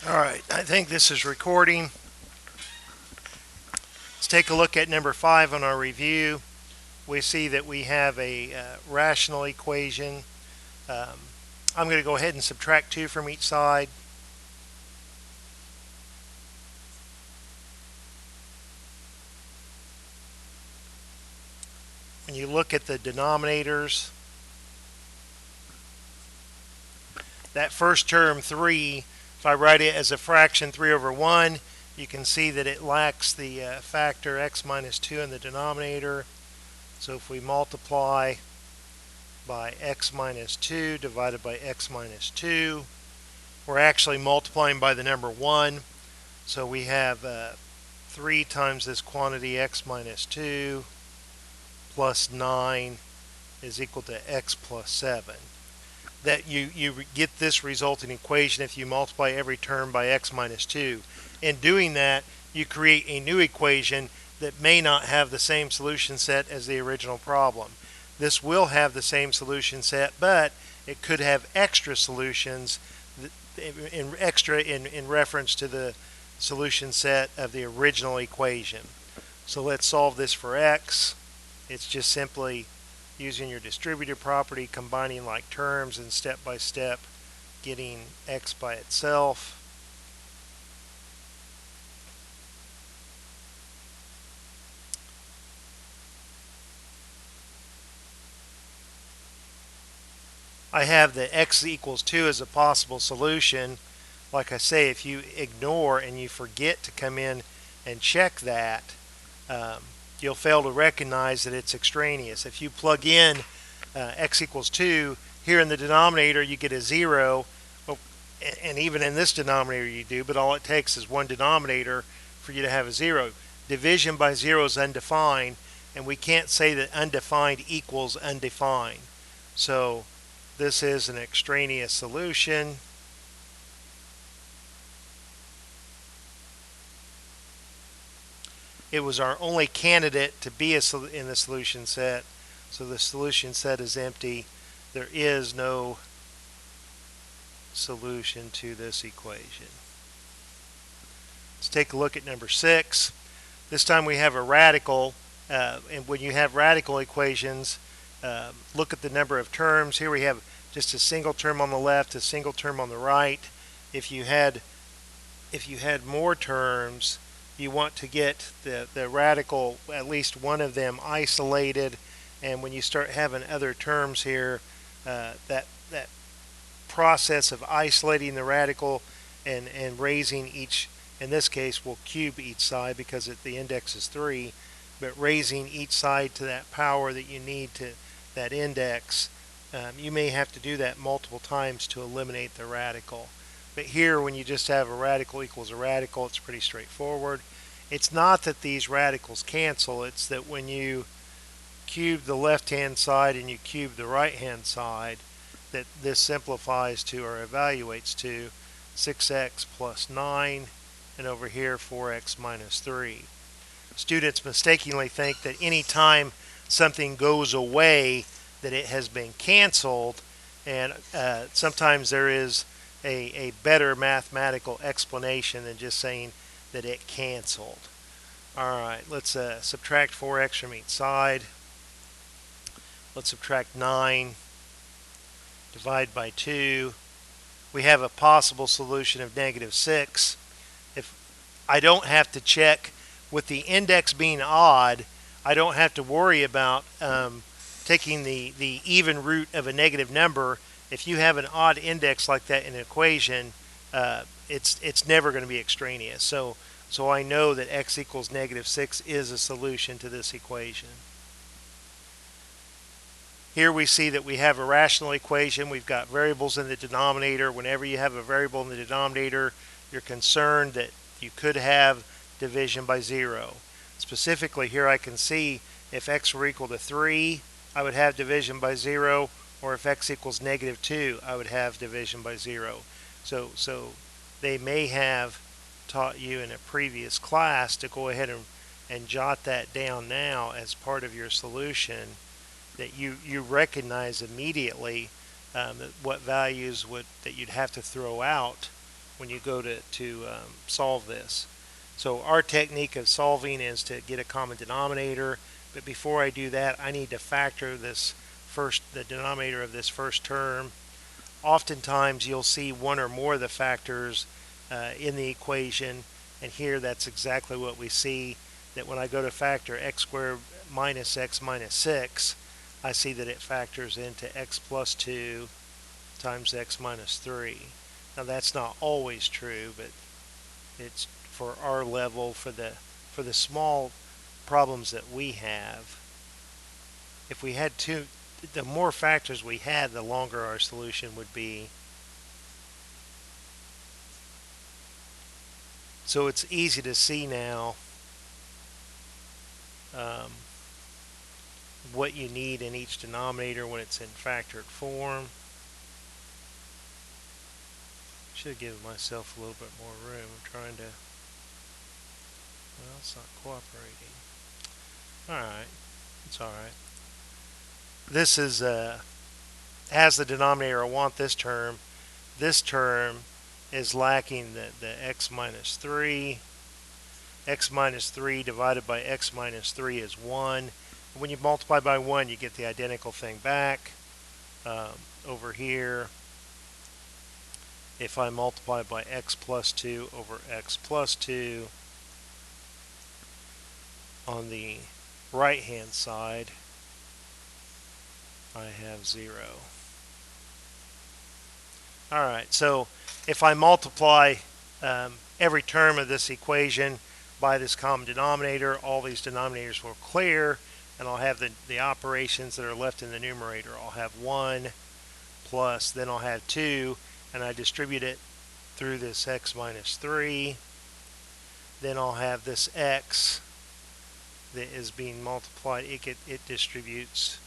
Alright, I think this is recording. Let's take a look at number 5 on our review. We see that we have a rational equation. Um, I'm going to go ahead and subtract 2 from each side. When you look at the denominators, that first term 3, if I write it as a fraction 3 over 1, you can see that it lacks the factor x minus 2 in the denominator. So if we multiply by x minus 2 divided by x minus 2, we're actually multiplying by the number 1. So we have 3 times this quantity x minus 2 plus 9 is equal to x plus 7. That you get this resulting equation if you multiply every term by x minus 2. In doing that, you create a new equation that may not have the same solution set as the original problem. This will have the same solution set, but it could have extra solutions in reference to the solution set of the original equation. So let's solve this for x. It's just simply using your distributive property, combining like terms, and step by step getting x by itself. I have the x equals 2 as a possible solution. Like I say, if you ignore and you forget to come in and check that, you'll fail to recognize that it's extraneous. If you plug in x equals 2, here in the denominator you get a 0, and even in this denominator you do, but all it takes is one denominator for you to have a 0. Division by 0 is undefined, and we can't say that undefined equals undefined. So this is an extraneous solution. It was our only candidate to be in the solution set, so the solution set is empty. There is no solution to this equation. Let's take a look at number 6. This time we have a radical, and when you have radical equations, look at the number of terms. Here we have just a single term on the left, a single term on the right. If you had more terms, you want to get the radical, at least one of them, isolated. And when you start having other terms here, that process of isolating the radical and raising each, in this case we'll cube each side because the index is 3, but raising each side to that power that you need to that index, you may have to do that multiple times to eliminate the radical. But here, when you just have a radical equals a radical, it's pretty straightforward. It's not that these radicals cancel, it's that when you cube the left-hand side and you cube the right-hand side, that this simplifies to, or evaluates to, 6x plus 9, and over here 4x minus 3. Students mistakenly think that any time something goes away that it has been canceled, and sometimes there is a better mathematical explanation than just saying that it canceled. Alright, let's subtract 4x from each side. Let's subtract 9, divide by 2. We have a possible solution of negative 6. If I don't have to check, with the index being odd, I don't have to worry about taking the even root of a negative number. If you have an odd index like that in an equation, it's never going to be extraneous. So I know that x equals negative 6 is a solution to this equation. Here we see that we have a rational equation. We've got variables in the denominator. Whenever you have a variable in the denominator, you're concerned that you could have division by 0. Specifically, here I can see if x were equal to 3, I would have division by 0, or if x equals negative 2, I would have division by 0. So they may have taught you in a previous class to go ahead and jot that down now as part of your solution, that you recognize immediately what values that you'd have to throw out when you go to solve this. So our technique of solving is to get a common denominator, but before I do that, I need to factor the denominator of this first term. Oftentimes you'll see one or more of the factors in the equation, and here that's exactly what we see, that when I go to factor x squared minus x minus 6, I see that it factors into x plus 2 times x minus 3. Now that's not always true, but it's for our level, for the small problems that we have. If we had the more factors we had, the longer our solution would be. So it's easy to see now what you need in each denominator when it's in factored form. Should have given myself a little bit more room. I'm trying to, well, it's not cooperating. Alright, it's alright. This is has the denominator I want this term. This term is lacking the x minus 3. X minus 3 divided by x minus 3 is 1. When you multiply by 1, you get the identical thing back. Over here, if I multiply by x plus 2 over x plus 2, on the right hand side, I have 0. Alright, so if I multiply every term of this equation by this common denominator, all these denominators will clear, and I'll have the operations that are left in the numerator. I'll have 1 plus, then I'll have 2, and I distribute it through this x minus 3. Then I'll have this x that is being multiplied. It distributes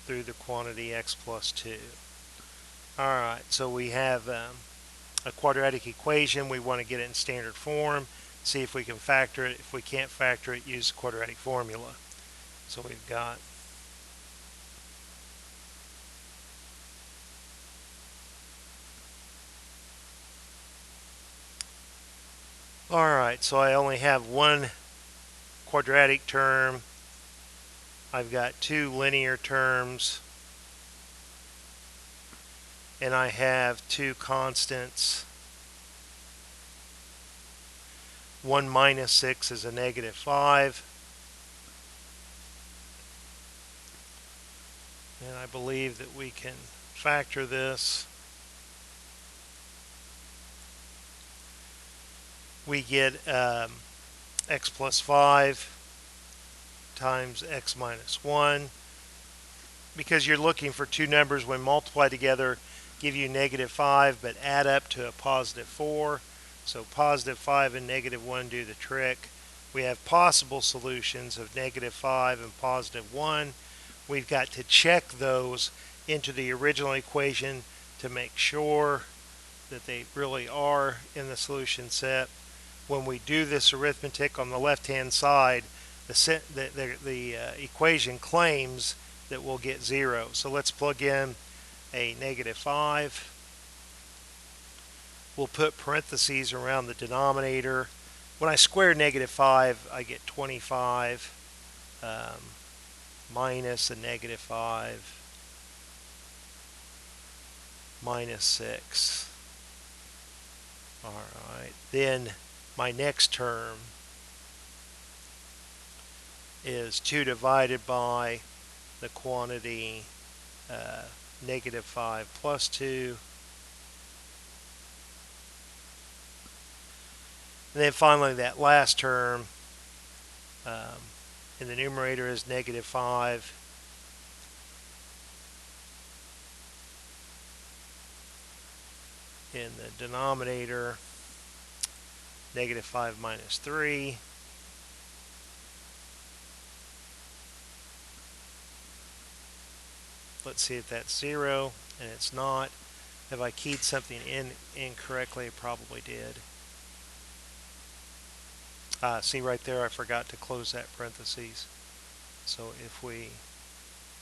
through the quantity x plus 2. Alright, so we have a quadratic equation. We want to get it in standard form, see if we can factor it. If we can't factor it, use the quadratic formula. So we've got alright, so I only have one quadratic term. I've got two linear terms, and I have two constants. 1 minus 6 is a negative 5. And I believe that we can factor this. We get x plus 5 times x minus 1. Because you're looking for two numbers when multiplied together give you negative 5 but add up to a positive 4. So positive 5 and negative 1 do the trick. We have possible solutions of negative 5 and positive 1. We've got to check those into the original equation to make sure that they really are in the solution set. When we do this arithmetic on the left hand side, the equation claims that we'll get 0. So let's plug in a negative 5. We'll put parentheses around the denominator. When I square negative 5, I get 25 minus a negative 5 minus 6. Alright, then my next term is 2 divided by the quantity negative 5 plus 2. And then finally that last term in the numerator is negative 5. In the denominator, negative 5 minus 3. Let's see if that's 0, and it's not. If I keyed something in incorrectly, it probably did. See right there, I forgot to close that parentheses. So if we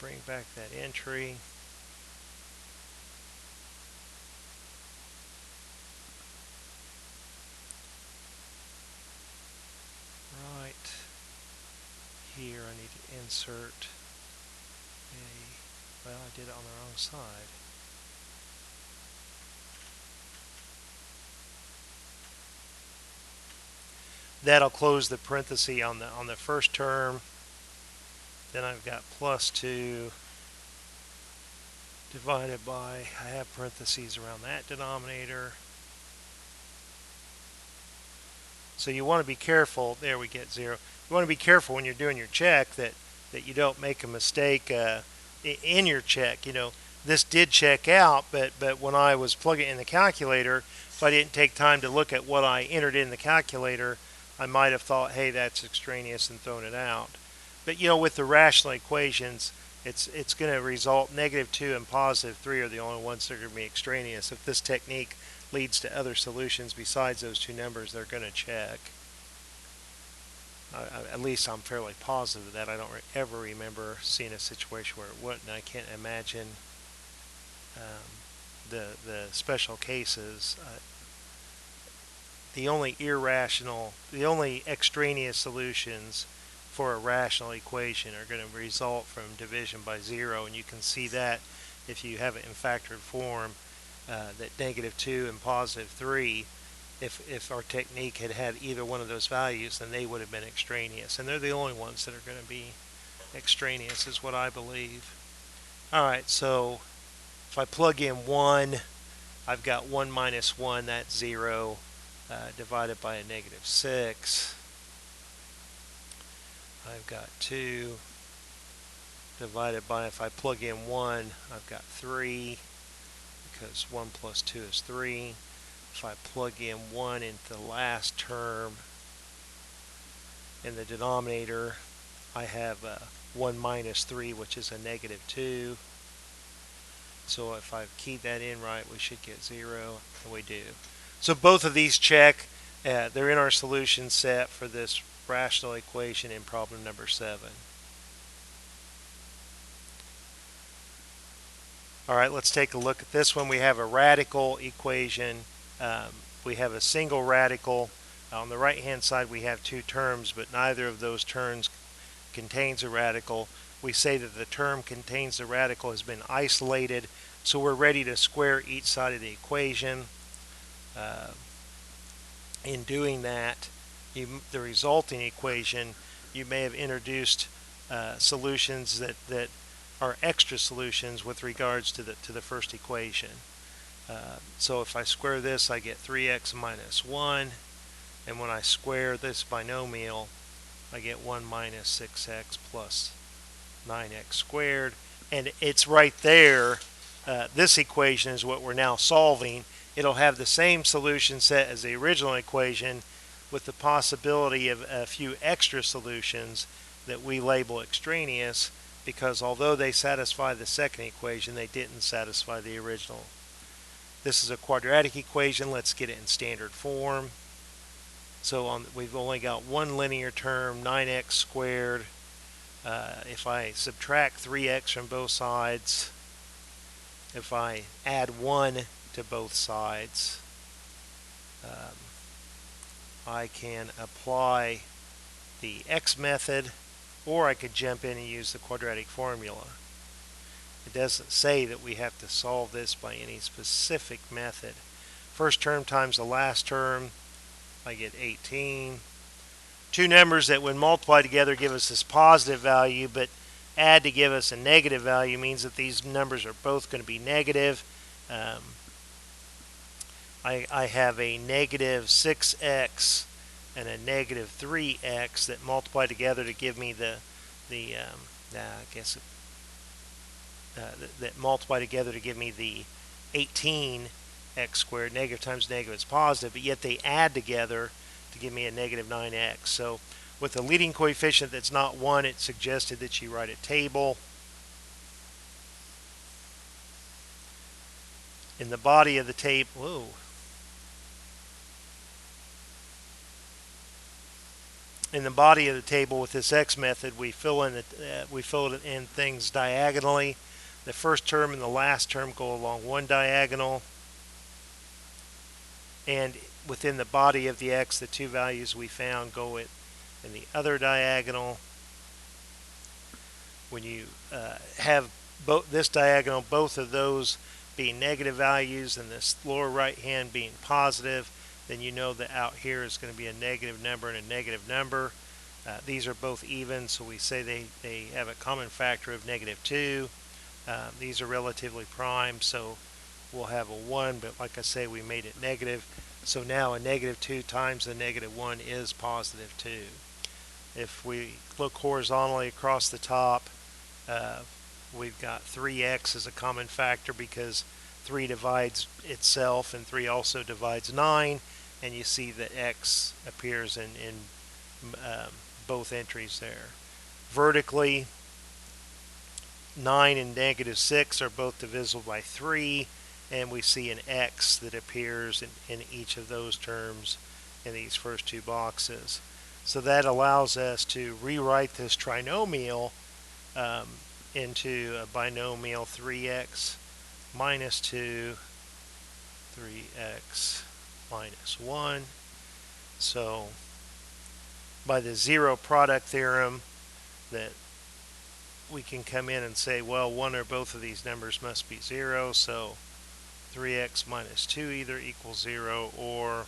bring back that entry, insert a, well, I did it on the wrong side. That'll close the parenthesis on the first term. Then I've got plus 2 divided by, I have parentheses around that denominator. So you want to be careful. There we get 0. You want to be careful when you're doing your check that you don't make a mistake in your check. You know, this did check out, but when I was plugging it in the calculator, if I didn't take time to look at what I entered in the calculator, I might have thought, hey, that's extraneous, and thrown it out. But you know, with the rational equations, it's going to result -2 and +3 are the only ones that are going to be extraneous. If this technique leads to other solutions besides those two numbers, they're going to check. At least I'm fairly positive of that. I don't ever remember seeing a situation where it wouldn't. I can't imagine the special cases. The only extraneous solutions for a rational equation are going to result from division by 0, and you can see that if you have it in factored form, that -2 and +3, if our technique had either one of those values, then they would have been extraneous, and they're the only ones that are going to be extraneous, is what I believe. Alright, so if I plug in 1, I've got 1 minus 1, that's 0, divided by a -6. I've got 2 divided by, if I plug in 1, I've got 3, because 1 plus 2 is 3. If I plug in 1 into the last term in the denominator, I have 1 minus 3, which is a -2. So if I've keyed that in right, we should get 0, and we do. So both of these check. They're in our solution set for this rational equation in problem number 7. Alright, let's take a look at this one. We have a radical equation. We have a single radical. On the right hand side we have two terms, but neither of those terms contains a radical. We say that the term contains the radical has been isolated, so we're ready to square each side of the equation. In doing that, the resulting equation, you may have introduced solutions that are extra solutions with regards to the first equation. So if I square this, I get 3x minus 1, and when I square this binomial, I get 1 minus 6x plus 9x squared, and it's right there. This equation is what we're now solving. It'll have the same solution set as the original equation, with the possibility of a few extra solutions that we label extraneous, because although they satisfy the second equation, they didn't satisfy the original. This is a quadratic equation. Let's get it in standard form. So we've only got one linear term, 9x squared. If I subtract 3x from both sides, if I add 1 to both sides, I can apply the x method, or I could jump in and use the quadratic formula. It doesn't say that we have to solve this by any specific method. First term times the last term, I get 18. Two numbers that when multiplied together give us this positive value, but add to give us a negative value means that these numbers are both going to be negative. I have a negative 6x and a negative 3x that multiply together to give me that multiply together to give me the 18x squared. Negative times negative is positive, but yet they add together to give me a negative 9x. So with a leading coefficient that's not 1, it's suggested that you write a table. In the body of the table, in the body of the table with this x method, we fill in things diagonally. The first term and the last term go along one diagonal, and within the body of the x, the two values we found go in the other diagonal. when you have this diagonal, both of those being negative values and this lower right hand being positive, then you know that out here is going to be a negative number and a negative number. These are both even, so we say they have a common factor of -2. These are relatively prime, so we'll have a 1, but like I say, we made it negative. So now a -2 times a -1 is +2. If we look horizontally across the top, we've got 3x as a common factor because 3 divides itself and 3 also divides 9, and you see that x appears in both entries there. Vertically, 9 and -6 are both divisible by 3, and we see an x that appears in each of those terms in these first two boxes. So that allows us to rewrite this trinomial into a binomial 3x minus 2, 3x minus 1. So by the zero product theorem, that we can come in and say, well, one or both of these numbers must be 0, so 3x minus 2 either equals 0 or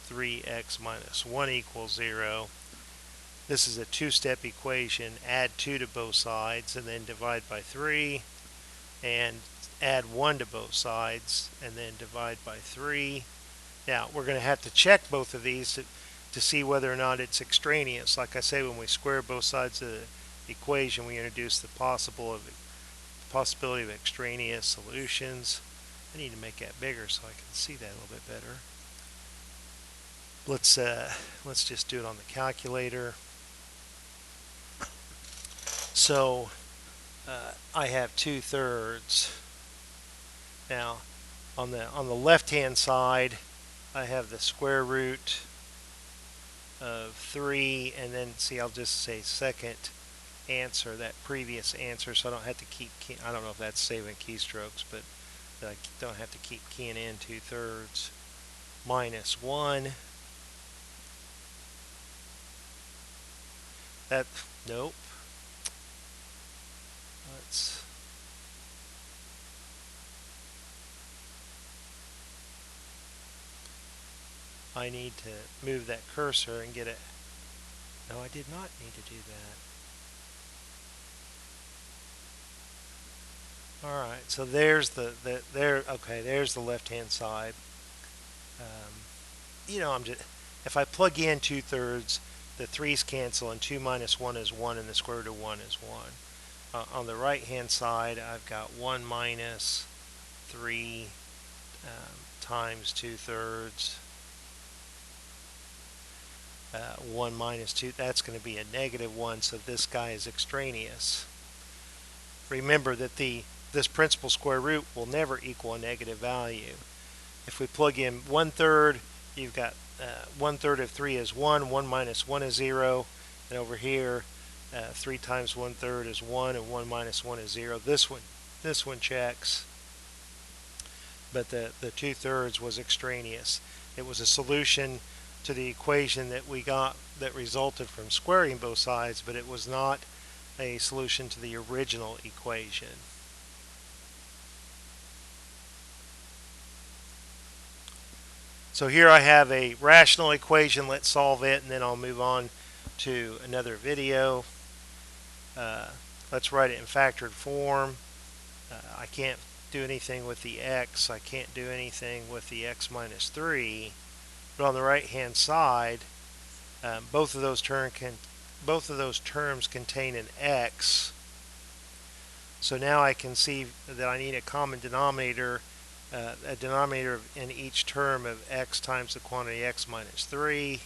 3x minus 1 equals 0. This is a two-step equation. Add 2 to both sides and then divide by 3, and add 1 to both sides and then divide by 3. Now we're going to have to check both of these to see whether or not it's extraneous. Like I say, when we square both sides of the equation, we introduce the possibility of extraneous solutions. I need to make that bigger so I can see that a little bit better. Let's just do it on the calculator. So I have 2/3. Now on the left hand side, I have the square root of 3, and then see, I'll just say second answer, that previous answer, so I don't have to keep I don't know if that's saving keystrokes, but I don't have to keep keying in 2/3 minus 1. That, nope. I need to move that cursor and get it. No, I did not need to do that. Alright, so there's there's the left hand side. If I plug in 2/3, the 3's cancel and 2 minus 1 is 1 and the square root of 1 is 1. On the right hand side, I've got 1 minus 3 times 2/3. 1 minus 2, that's going to be a -1, so this guy is extraneous. Remember that this principal square root will never equal a negative value. If we plug in 1/3, you've got 1/3 of 3 is 1, 1 minus 1 is 0, and over here 3 times 1/3 is 1, and 1 minus 1 is 0. This one checks, but the 2/3 was extraneous. It was a solution to the equation that we got that resulted from squaring both sides, but it was not a solution to the original equation. So here I have a rational equation. Let's solve it, and then I'll move on to another video. Let's write it in factored form. I can't do anything with the x. I can't do anything with the x minus 3. But on the right hand side, both of those terms contain an x. So now I can see that I need a common denominator, a denominator in each term of x times the quantity x minus 3.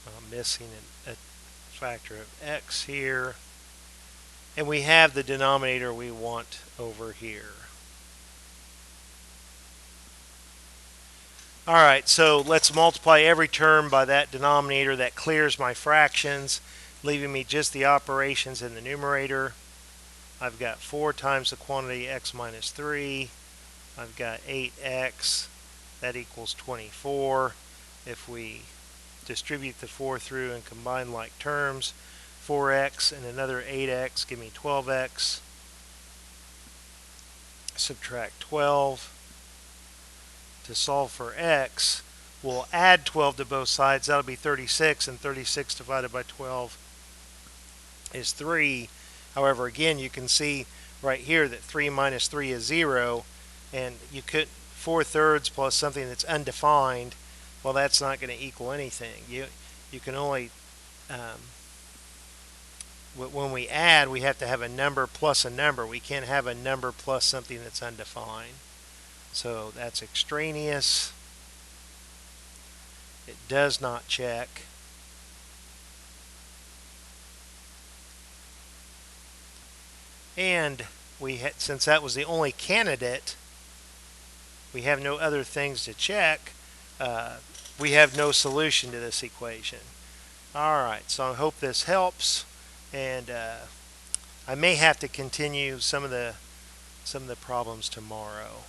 I'm missing a factor of x here, and we have the denominator we want over here. Alright, so let's multiply every term by that denominator. That clears my fractions, leaving me just the operations in the numerator. I've got 4 times the quantity x minus 3. I've got 8x. That equals 24. If we distribute the 4 through and combine like terms, 4x and another 8x give me 12x. Subtract 12. To solve for x, we'll add 12 to both sides. That'll be 36, and 36 divided by 12 is 3. However, again, you can see right here that 3 minus 3 is 0, and you could 4/3 plus something that's undefined. Well, that's not going to equal anything. You can only when we add, we have to have a number plus a number. We can't have a number plus something that's undefined. So that's extraneous. It does not check. And since that was the only candidate, we have no other things to check. We have no solution to this equation. All right, so I hope this helps, and I may have to continue some of the problems tomorrow.